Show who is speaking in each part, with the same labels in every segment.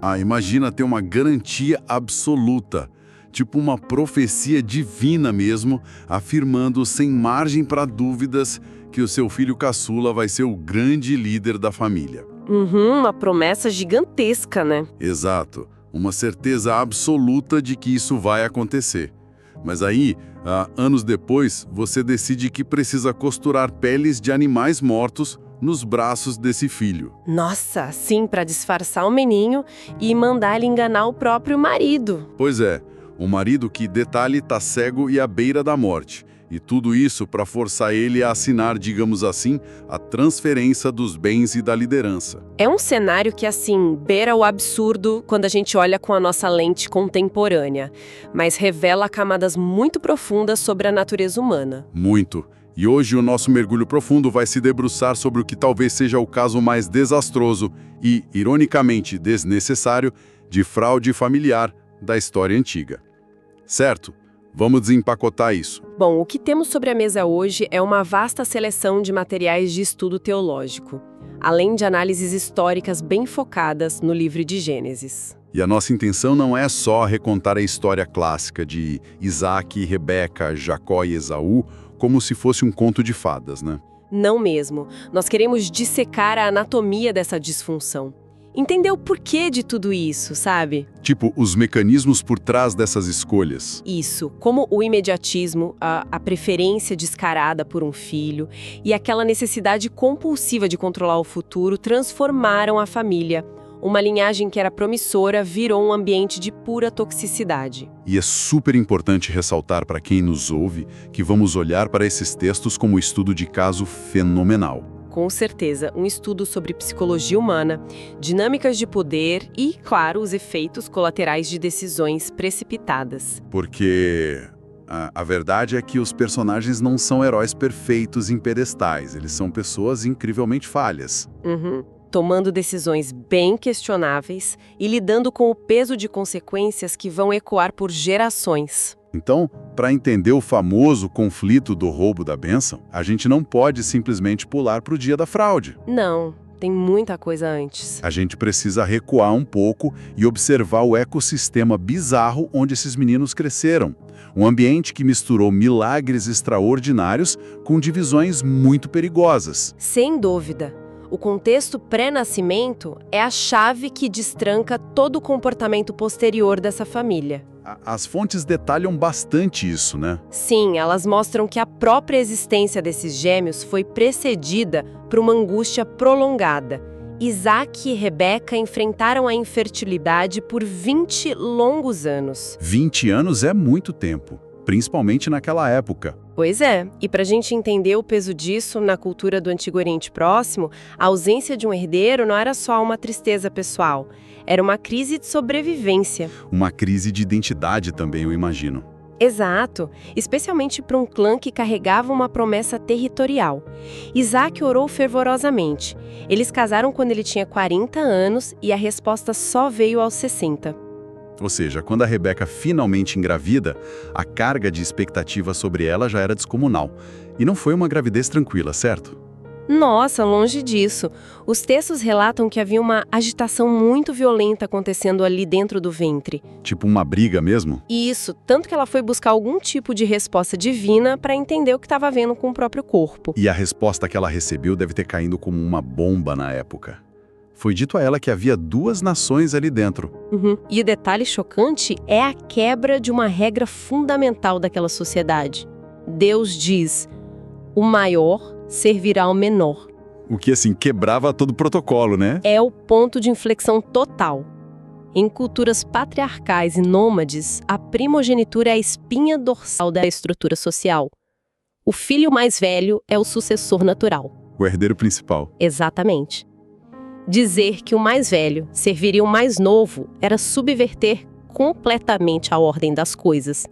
Speaker 1: Ah, imagina ter uma garantia absoluta, tipo uma profecia divina mesmo, afirmando sem margem para dúvidas que o seu filho caçula vai ser o grande líder da família.
Speaker 2: Uma promessa gigantesca, né?
Speaker 1: Exato, uma certeza absoluta de que isso vai acontecer. Mas aí, anos depois, você decide que precisa costurar peles de animais mortos nos braços desse filho.
Speaker 2: Nossa, sim, para disfarçar o menino e mandar ele enganar o próprio marido.
Speaker 1: Pois é, um marido que, detalhe, tá cego e à beira da morte. E tudo isso para forçar ele a assinar, digamos assim, a transferência dos bens e da liderança.
Speaker 2: É um cenário que, assim, beira o absurdo quando a gente olha com a nossa lente contemporânea, mas revela camadas muito profundas sobre a natureza humana.
Speaker 1: Muito. E hoje o nosso mergulho profundo vai se debruçar sobre o que talvez seja o caso mais desastroso e, ironicamente, desnecessário de fraude familiar da história antiga. Certo? Vamos desempacotar isso.
Speaker 2: Bom, o que temos sobre a mesa hoje é uma vasta seleção de materiais de estudo teológico, além de análises históricas bem focadas no livro de Gênesis.
Speaker 1: E a nossa intenção não é só recontar a história clássica de Isaac, Rebeca, Jacó e Esaú, como se fosse um conto de fadas, né?
Speaker 2: Não mesmo. Nós queremos dissecar a anatomia dessa disfunção. Entender o porquê de tudo isso, sabe?
Speaker 1: Tipo, os mecanismos por trás dessas escolhas.
Speaker 2: Isso, como o imediatismo, a preferência descarada por um filho e aquela necessidade compulsiva de controlar o futuro transformaram a família. Uma linhagem que era promissora virou um ambiente de pura toxicidade.
Speaker 1: E é super importante ressaltar para quem nos ouve que vamos olhar para esses textos como estudo de caso fenomenal.
Speaker 2: Com certeza, um estudo sobre psicologia humana, dinâmicas de poder e, claro, os efeitos colaterais de decisões precipitadas.
Speaker 1: Porque a verdade é que os personagens não são heróis perfeitos em pedestais, eles são pessoas incrivelmente falhas.
Speaker 2: Tomando decisões bem questionáveis e lidando com o peso de consequências que vão ecoar por gerações.
Speaker 1: Então, para entender o famoso conflito do roubo da bênção, a gente não pode simplesmente pular para o dia da fraude.
Speaker 2: Não, tem muita coisa antes.
Speaker 1: A gente precisa recuar um pouco e observar o ecossistema bizarro onde esses meninos cresceram. Um ambiente que misturou milagres extraordinários com divisões muito perigosas.
Speaker 2: Sem dúvida. O contexto pré-nascimento é a chave que destranca todo o comportamento posterior dessa família.
Speaker 1: As fontes detalham bastante isso, né?
Speaker 2: Sim, elas mostram que a própria existência desses gêmeos foi precedida por uma angústia prolongada. Isaac e Rebeca enfrentaram a infertilidade por 20 longos anos.
Speaker 1: 20 anos é muito tempo, principalmente naquela época.
Speaker 2: Pois é, e para a gente entender o peso disso na cultura do Antigo Oriente Próximo, a ausência de um herdeiro não era só uma tristeza pessoal, era uma crise de sobrevivência.
Speaker 1: Uma crise de identidade também, eu imagino.
Speaker 2: Exato, especialmente para um clã que carregava uma promessa territorial. Isaac orou fervorosamente. Eles casaram quando ele tinha 40 anos e a resposta só veio aos 60.
Speaker 1: Ou seja, quando a Rebeca finalmente engravida, a carga de expectativa sobre ela já era descomunal. E não foi uma gravidez tranquila, certo?
Speaker 2: Nossa, longe disso. Os textos relatam que havia uma agitação muito violenta acontecendo ali dentro do ventre.
Speaker 1: Tipo uma briga mesmo?
Speaker 2: Isso, tanto que ela foi buscar algum tipo de resposta divina para entender o que estava vendo com o próprio corpo.
Speaker 1: E a resposta que ela recebeu deve ter caído como uma bomba na época. Foi dito a ela que havia 2 nações ali dentro.
Speaker 2: E o detalhe chocante é a quebra de uma regra fundamental daquela sociedade. Deus diz: o maior servirá ao menor.
Speaker 1: O que, assim, quebrava todo o protocolo, né?
Speaker 2: É o ponto de inflexão total. Em culturas patriarcais e nômades, a primogenitura é a espinha dorsal da estrutura social. O filho mais velho é o sucessor natural.
Speaker 1: O herdeiro principal.
Speaker 2: Exatamente. Dizer que o mais velho serviria o mais novo era subverter completamente a ordem das coisas.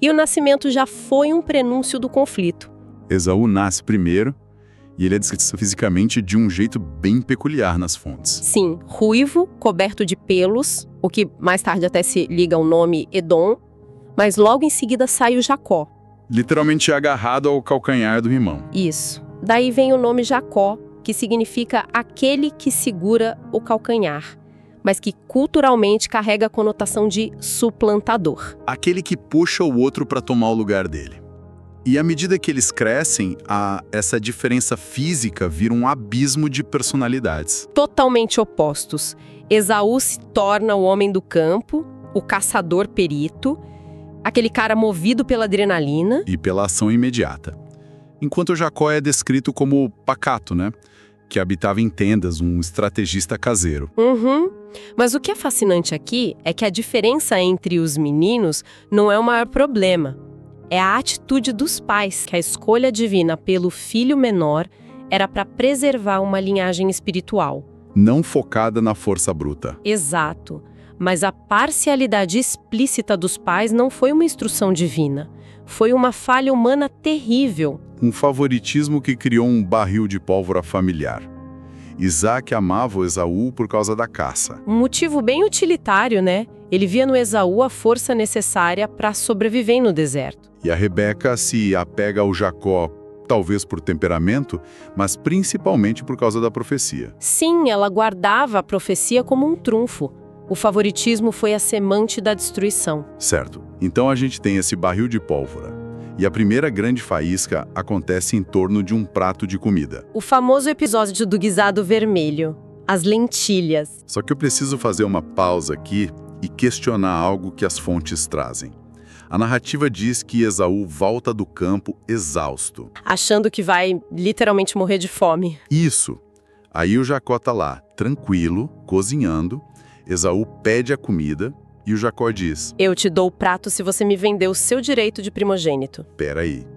Speaker 2: E o nascimento já foi um prenúncio do conflito.
Speaker 1: Esaú nasce primeiro e ele é descrito fisicamente de um jeito bem peculiar nas fontes.
Speaker 2: Sim, ruivo, coberto de pelos, o que mais tarde até se liga ao nome Edom, mas logo em seguida sai o Jacó.
Speaker 1: Literalmente agarrado ao calcanhar do irmão.
Speaker 2: Isso. Daí vem o nome Jacó, que significa aquele que segura o calcanhar. mas que culturalmente carrega a conotação de suplantador.
Speaker 1: Aquele que puxa o outro para tomar o lugar dele. E à medida que eles crescem, essa diferença física vira um abismo de personalidades.
Speaker 2: Totalmente opostos. Esaú se torna o homem do campo, o caçador perito, aquele cara movido pela adrenalina.
Speaker 1: E pela ação imediata. Enquanto Jacó é descrito como pacato, né? Que habitava em tendas, um estrategista caseiro.
Speaker 2: Mas o que é fascinante aqui é que a diferença entre os meninos não é o maior problema. É a atitude dos pais, que a escolha divina pelo filho menor era para preservar uma linhagem espiritual.
Speaker 1: Não focada na força bruta.
Speaker 2: Exato. Mas a parcialidade explícita dos pais não foi uma instrução divina. Foi uma falha humana terrível.
Speaker 1: Um favoritismo que criou um barril de pólvora familiar. Isaac amava o Esaú por causa da caça.
Speaker 2: Um motivo bem utilitário, né? Ele via no Esaú a força necessária para sobreviver no deserto.
Speaker 1: E a Rebeca se apega ao Jacó, talvez por temperamento, mas principalmente por causa da profecia.
Speaker 2: Sim, ela guardava a profecia como um trunfo. O favoritismo foi a semante da destruição.
Speaker 1: Certo. Então a gente tem esse barril de pólvora. E a primeira grande faísca acontece em torno de um prato de comida.
Speaker 2: O famoso episódio do guisado vermelho, as lentilhas.
Speaker 1: Só que eu preciso fazer uma pausa aqui e questionar algo que as fontes trazem. A narrativa diz que Esaú volta do campo exausto.
Speaker 2: Achando que vai literalmente morrer de fome.
Speaker 1: Isso. Aí o Jacó tá lá, tranquilo, cozinhando. Esaú pede a comida e o Jacó diz:
Speaker 2: Eu te dou o prato se você me vender o seu direito de primogênito.
Speaker 1: Peraí.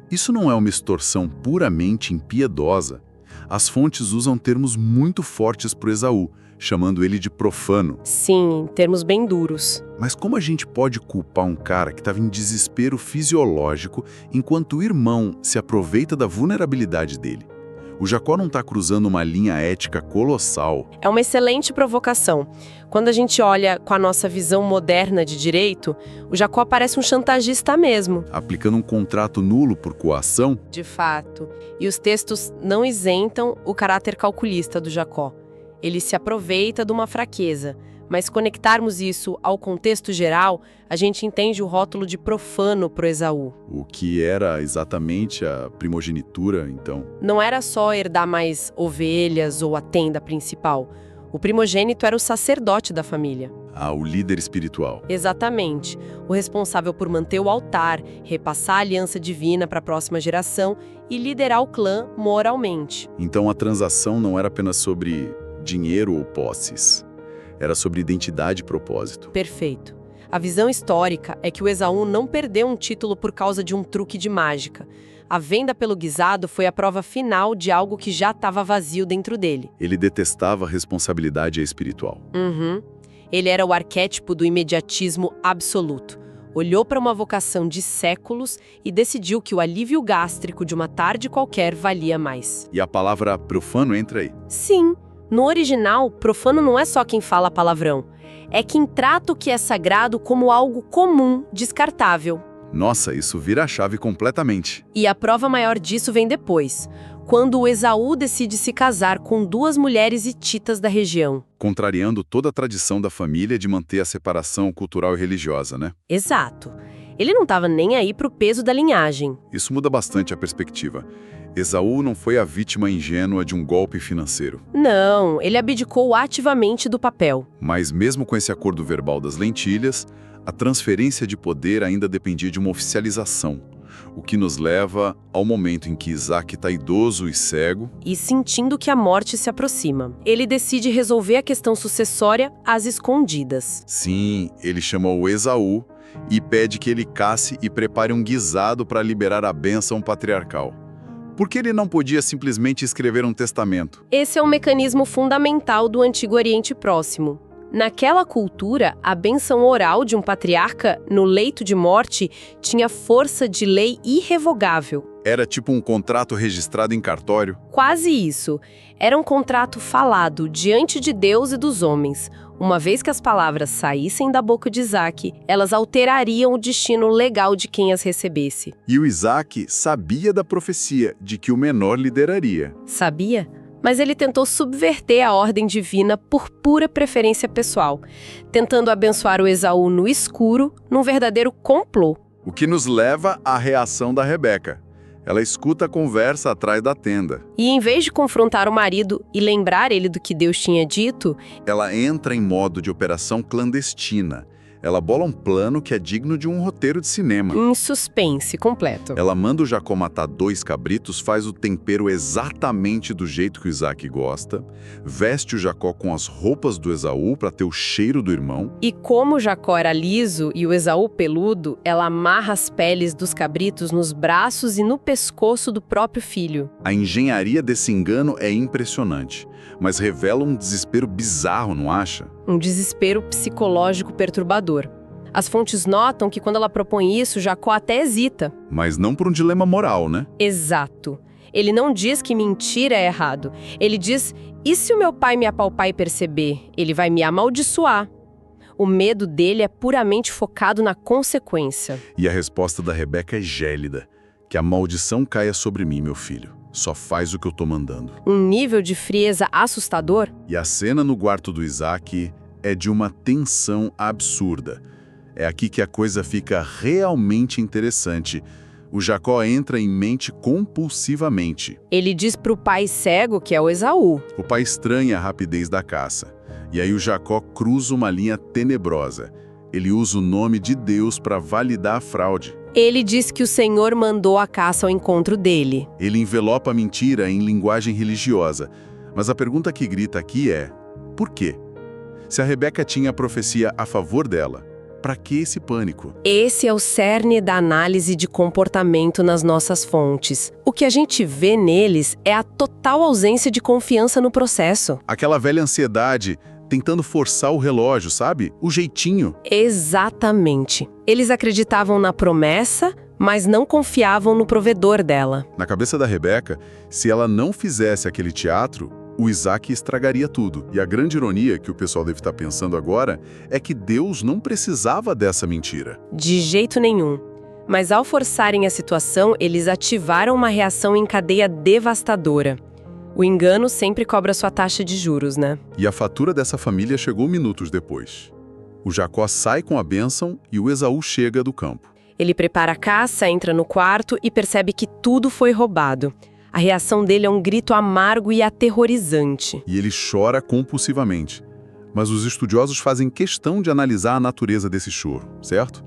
Speaker 1: Isso não é uma extorsão puramente impiedosa. As fontes usam termos muito fortes para Esaú, chamando ele de profano.
Speaker 2: Sim, em termos bem duros.
Speaker 1: Mas como a gente pode culpar um cara que estava em desespero fisiológico enquanto o irmão se aproveita da vulnerabilidade dele? O Jacó não está cruzando uma linha ética colossal.
Speaker 2: É uma excelente provocação. Quando a gente olha com a nossa visão moderna de direito, o Jacó parece um chantagista mesmo.
Speaker 1: Aplicando um contrato nulo por coação?
Speaker 2: De fato. E os textos não isentam o caráter calculista do Jacó. Ele se aproveita de uma fraqueza. Mas se conectarmos isso ao contexto geral, a gente entende o rótulo de profano pro Esaú.
Speaker 1: O que era exatamente a primogenitura, então?
Speaker 2: Não era só herdar mais ovelhas ou a tenda principal. O primogênito era o sacerdote da família.
Speaker 1: Ah, o líder espiritual.
Speaker 2: Exatamente. O responsável por manter o altar, repassar a aliança divina para a próxima geração e liderar o clã moralmente.
Speaker 1: Então a transação não era apenas sobre dinheiro ou posses. Era sobre identidade e propósito.
Speaker 2: Perfeito. A visão histórica é que o Esaú não perdeu um título por causa de um truque de mágica. A venda pelo guisado foi a prova final de algo que já estava vazio dentro dele.
Speaker 1: Ele detestava a responsabilidade espiritual.
Speaker 2: Ele era o arquétipo do imediatismo absoluto. Olhou para uma vocação de séculos e decidiu que o alívio gástrico de uma tarde qualquer valia mais.
Speaker 1: E a palavra profano entra aí.
Speaker 2: Sim. No original, profano não é só quem fala palavrão. É quem trata o que é sagrado como algo comum, descartável.
Speaker 1: Nossa, isso vira a chave completamente.
Speaker 2: E a prova maior disso vem depois, quando o Esaú decide se casar com 2 mulheres hititas da região.
Speaker 1: Contrariando toda a tradição da família de manter a separação cultural e religiosa, né?
Speaker 2: Exato. Ele não estava nem aí pro peso da linhagem.
Speaker 1: Isso muda bastante a perspectiva. Esaú não foi a vítima ingênua de um golpe financeiro.
Speaker 2: Não, ele abdicou ativamente do papel.
Speaker 1: Mas mesmo com esse acordo verbal das lentilhas, a transferência de poder ainda dependia de uma oficialização, o que nos leva ao momento em que Isaac está idoso e cego.
Speaker 2: E sentindo que a morte se aproxima. Ele decide resolver a questão sucessória às escondidas.
Speaker 1: Sim, ele chama o Esaú e pede que ele casse e prepare um guisado para liberar a bênção patriarcal. Por que ele não podia simplesmente escrever um testamento?
Speaker 2: Esse é um mecanismo fundamental do Antigo Oriente Próximo. Naquela cultura, a bênção oral de um patriarca no leito de morte tinha força de lei irrevogável.
Speaker 1: Era tipo um contrato registrado em cartório?
Speaker 2: Quase isso. Era um contrato falado diante de Deus e dos homens. Uma vez que as palavras saíssem da boca de Isaac, elas alterariam o destino legal de quem as recebesse.
Speaker 1: E o Isaac sabia da profecia de que o menor lideraria.
Speaker 2: Sabia? Mas ele tentou subverter a ordem divina por pura preferência pessoal, tentando abençoar o Esaú no escuro, num verdadeiro complô.
Speaker 1: O que nos leva à reação da Rebeca. Ela escuta a conversa atrás da tenda.
Speaker 2: E em vez de confrontar o marido e lembrar ele do que Deus tinha dito,
Speaker 1: Ela entra em modo de operação clandestina. Ela bola um plano que é digno de um roteiro de cinema.
Speaker 2: em suspense completo.
Speaker 1: Ela manda o Jacó matar 2 cabritos, faz o tempero exatamente do jeito que o Isaac gosta, veste o Jacó com as roupas do Esaú para ter o cheiro do irmão.
Speaker 2: E como Jacó era liso e o Esaú peludo, ela amarra as peles dos cabritos nos braços e no pescoço do próprio filho.
Speaker 1: A engenharia desse engano é impressionante, mas revela um desespero bizarro, não acha?
Speaker 2: Um desespero psicológico perturbador. As fontes notam que quando ela propõe isso, Jacó até hesita.
Speaker 1: Mas não por um dilema moral, né?
Speaker 2: Exato. Ele não diz que mentir é errado. Ele diz, e se o meu pai me apalpar e perceber? Ele vai me amaldiçoar. O medo dele é puramente focado na consequência.
Speaker 1: E a resposta da Rebeca é gélida. Que a maldição caia sobre mim, meu filho. Só faz o que eu tô mandando.
Speaker 2: Um nível de frieza assustador.
Speaker 1: E a cena no quarto do Isaac é de uma tensão absurda. É aqui que a coisa fica realmente interessante. O Jacó entra em mente compulsivamente.
Speaker 2: Ele diz para o pai cego, que é o Esaú.
Speaker 1: O pai estranha a rapidez da caça. E aí o Jacó cruza uma linha tenebrosa. Ele usa o nome de Deus para validar a fraude.
Speaker 2: Ele diz que o Senhor mandou a caça ao encontro dele.
Speaker 1: Ele envelopa a mentira em linguagem religiosa. Mas a pergunta que grita aqui é: por quê? Se a Rebeca tinha a profecia a favor dela, para que esse pânico?
Speaker 2: Esse é o cerne da análise de comportamento nas nossas fontes. O que a gente vê neles é a total ausência de confiança no processo.
Speaker 1: Aquela velha ansiedade tentando forçar o relógio, sabe? O jeitinho.
Speaker 2: Exatamente. Eles acreditavam na promessa, mas não confiavam no provedor dela.
Speaker 1: Na cabeça da Rebeca, se ela não fizesse aquele teatro, o Isaac estragaria tudo. E a grande ironia que o pessoal deve estar pensando agora é que Deus não precisava dessa mentira.
Speaker 2: De jeito nenhum. Mas ao forçarem a situação, eles ativaram uma reação em cadeia devastadora. O engano sempre cobra sua taxa de juros, né?
Speaker 1: E a fatura dessa família chegou minutos depois. O Jacó sai com a bênção e o Esaú chega do campo.
Speaker 2: Ele prepara a caça, entra no quarto e percebe que tudo foi roubado. A reação dele é um grito amargo e aterrorizante.
Speaker 1: E ele chora compulsivamente. Mas os estudiosos fazem questão de analisar a natureza desse choro, certo?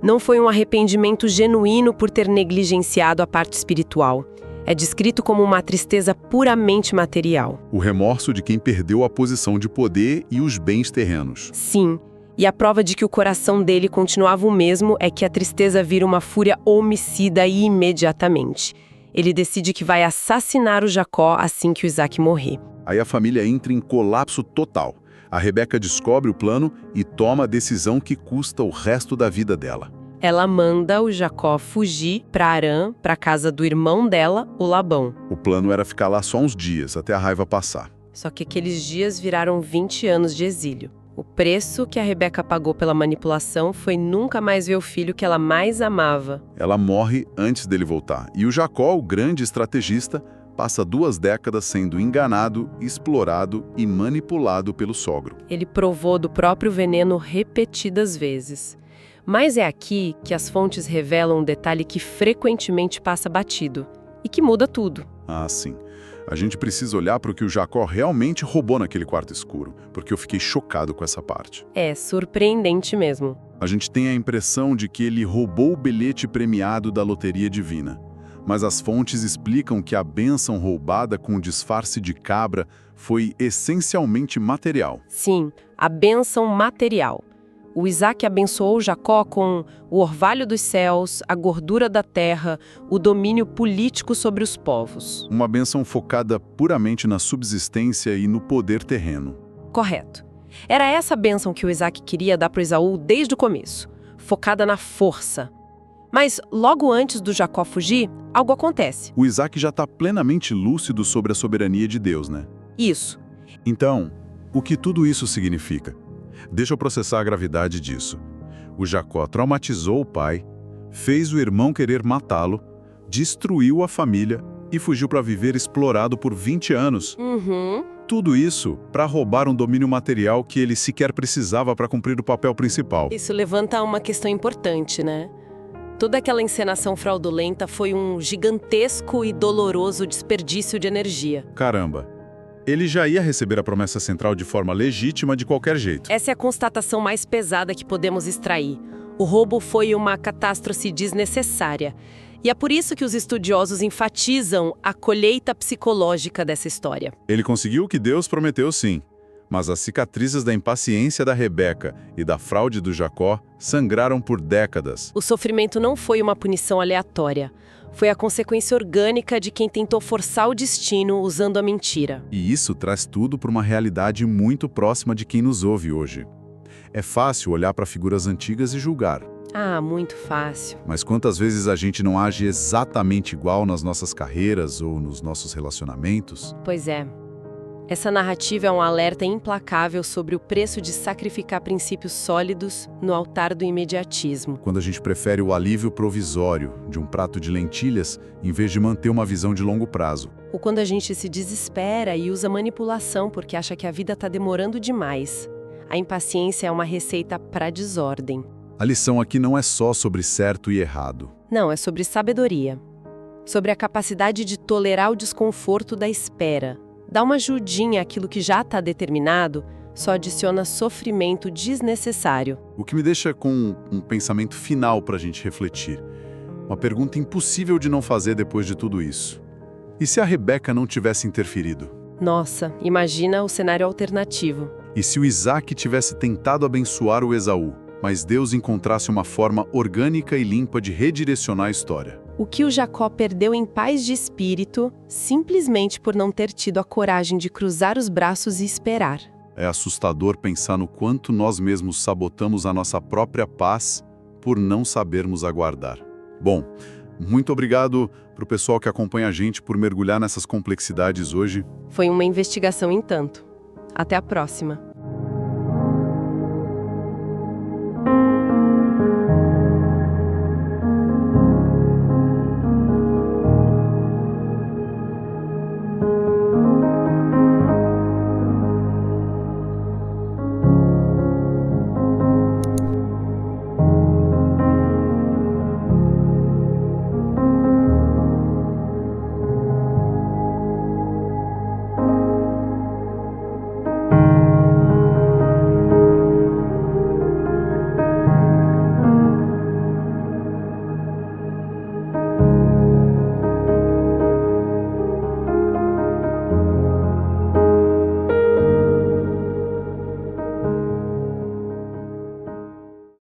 Speaker 2: Não foi um arrependimento genuíno por ter negligenciado a parte espiritual. É descrito como uma tristeza puramente material.
Speaker 1: O remorso de quem perdeu a posição de poder e os bens terrenos.
Speaker 2: Sim, e a prova de que o coração dele continuava o mesmo é que a tristeza vira uma fúria homicida imediatamente. Ele decide que vai assassinar o Jacó assim que o Isaac morrer.
Speaker 1: Aí a família entra em colapso total. A Rebeca descobre o plano e toma a decisão que custa o resto da vida dela.
Speaker 2: Ela manda o Jacó fugir para Harã, para a casa do irmão dela, o Labão.
Speaker 1: O plano era ficar lá só uns dias, até a raiva passar.
Speaker 2: Só que aqueles dias viraram 20 anos de exílio. O preço que a Rebeca pagou pela manipulação foi nunca mais ver o filho que ela mais amava.
Speaker 1: Ela morre antes dele voltar. E o Jacó, o grande estrategista, passa 2 décadas sendo enganado, explorado e manipulado pelo sogro.
Speaker 2: Ele provou do próprio veneno repetidas vezes. Mas é aqui que as fontes revelam um detalhe que frequentemente passa batido e que muda tudo.
Speaker 1: Ah, sim. A gente precisa olhar para o que o Jacó realmente roubou naquele quarto escuro, porque eu fiquei chocado com essa parte.
Speaker 2: É surpreendente mesmo.
Speaker 1: A gente tem a impressão de que ele roubou o bilhete premiado da loteria divina. Mas as fontes explicam que a bênção roubada com disfarce de cabra foi essencialmente material.
Speaker 2: Sim, a bênção material. O Isaac abençoou Jacó com o orvalho dos céus, a gordura da terra, o domínio político sobre os povos.
Speaker 1: Uma bênção focada puramente na subsistência e no poder terreno.
Speaker 2: Correto. Era essa bênção que o Isaac queria dar para Esaú desde o começo, focada na força. Mas logo antes do Jacó fugir, algo acontece.
Speaker 1: O Isaac já está plenamente lúcido sobre a soberania de Deus, né?
Speaker 2: Isso.
Speaker 1: Então, o que tudo isso significa? Deixa eu processar a gravidade disso. O Jacó traumatizou o pai, fez o irmão querer matá-lo, destruiu a família
Speaker 3: e fugiu para viver explorado por 20 anos.
Speaker 2: Uhum.
Speaker 3: Tudo isso para roubar um domínio material que ele sequer precisava para cumprir o papel principal.
Speaker 2: Isso levanta uma questão importante, né? Toda aquela encenação fraudulenta foi um gigantesco e doloroso desperdício de energia.
Speaker 3: Caramba, ele já ia receber a promessa central de forma legítima de qualquer jeito.
Speaker 2: Essa é a constatação mais pesada que podemos extrair. O roubo foi uma catástrofe desnecessária. E é por isso que os estudiosos enfatizam a colheita psicológica dessa história.
Speaker 3: Ele conseguiu o que Deus prometeu, sim. Mas as cicatrizes da impaciência da Rebeca e da fraude do Jacó sangraram por décadas.
Speaker 2: O sofrimento não foi uma punição aleatória. Foi a consequência orgânica de quem tentou forçar o destino usando a mentira.
Speaker 3: E isso traz tudo para uma realidade muito próxima de quem nos ouve hoje. É fácil olhar para figuras antigas e julgar.
Speaker 2: Ah, muito fácil.
Speaker 3: Mas quantas vezes a gente não age exatamente igual nas nossas carreiras ou nos nossos relacionamentos?
Speaker 2: Pois é. Essa narrativa é um alerta implacável sobre o preço de sacrificar princípios sólidos no altar do imediatismo.
Speaker 3: Quando a gente prefere o alívio provisório de um prato de lentilhas em vez de manter uma visão de longo prazo.
Speaker 2: Ou quando a gente se desespera e usa manipulação porque acha que a vida está demorando demais. A impaciência é uma receita para desordem.
Speaker 3: A lição aqui não é só sobre certo e errado.
Speaker 2: Não, é sobre sabedoria. Sobre a capacidade de tolerar o desconforto da espera. Dar uma ajudinha àquilo que já está determinado só adiciona sofrimento desnecessário.
Speaker 3: O que me deixa com um pensamento final para a gente refletir. Uma pergunta impossível de não fazer depois de tudo isso. E se a Rebeca não tivesse interferido?
Speaker 2: Nossa, imagina o cenário alternativo.
Speaker 3: E se o Isaac tivesse tentado abençoar o Esaú, mas Deus encontrasse uma forma orgânica e limpa de redirecionar a história?
Speaker 2: O que o Jacó perdeu em paz de espírito, simplesmente por não ter tido a coragem de cruzar os braços e esperar.
Speaker 3: É assustador pensar no quanto nós mesmos sabotamos a nossa própria paz por não sabermos aguardar. Bom, muito obrigado para o pessoal que acompanha a gente por mergulhar nessas complexidades hoje.
Speaker 2: Foi uma investigação em tanto. Até a próxima.